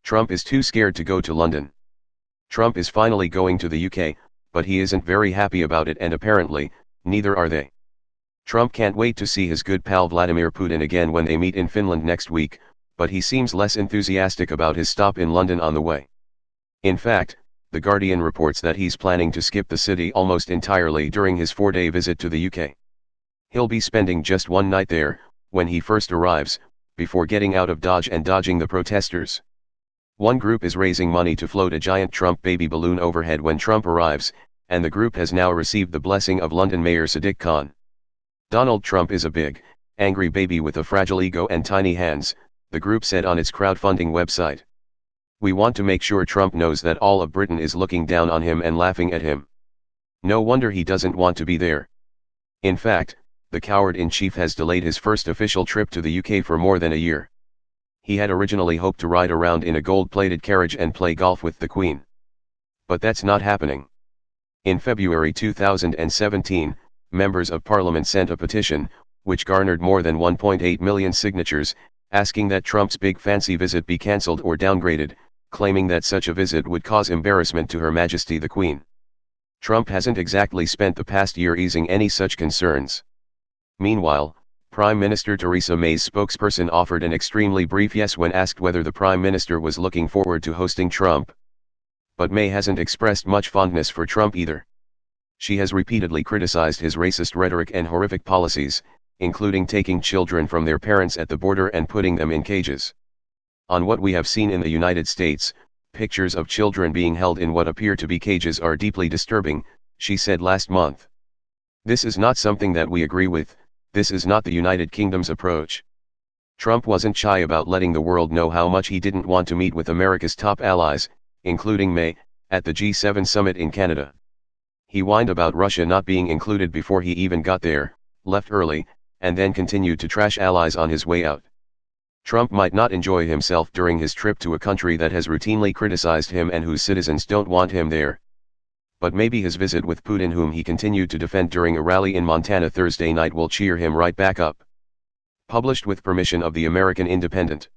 Trump is too scared to go to London. Trump is finally going to the UK, but he isn't very happy about it, and apparently, neither are they. Trump can't wait to see his good pal Vladimir Putin again when they meet in Finland next week, but he seems less enthusiastic about his stop in London on the way. In fact, The Guardian reports that he's planning to skip the city almost entirely during his 4-day visit to the UK. He'll be spending just one night there, when he first arrives, before getting out of Dodge and dodging the protesters. One group is raising money to float a giant Trump baby balloon overhead when Trump arrives, and the group has now received the blessing of London Mayor Sadiq Khan. Donald Trump is a big, angry baby with a fragile ego and tiny hands, the group said on its crowdfunding website. We want to make sure Trump knows that all of Britain is looking down on him and laughing at him. No wonder he doesn't want to be there. In fact, the coward-in-chief has delayed his first official trip to the UK for more than a year. He had originally hoped to ride around in a gold-plated carriage and play golf with the Queen. But that's not happening. In February 2017, members of Parliament sent a petition, which garnered more than 1.8 million signatures, asking that Trump's big fancy visit be cancelled or downgraded, claiming that such a visit would cause embarrassment to Her Majesty the Queen. Trump hasn't exactly spent the past year easing any such concerns. Meanwhile, Prime Minister Theresa May's spokesperson offered an extremely brief yes when asked whether the Prime Minister was looking forward to hosting Trump. But May hasn't expressed much fondness for Trump either. She has repeatedly criticized his racist rhetoric and horrific policies, including taking children from their parents at the border and putting them in cages. On what we have seen in the United States, pictures of children being held in what appear to be cages are deeply disturbing, she said last month. This is not something that we agree with, this is not the United Kingdom's approach. Trump wasn't shy about letting the world know how much he didn't want to meet with America's top allies, including May, at the G7 summit in Canada. He whined about Russia not being included before he even got there, left early, and then continued to trash allies on his way out. Trump might not enjoy himself during his trip to a country that has routinely criticized him and whose citizens don't want him there. But maybe his visit with Putin, whom he continued to defend during a rally in Montana Thursday night, will cheer him right back up. Published with permission of the American Independent.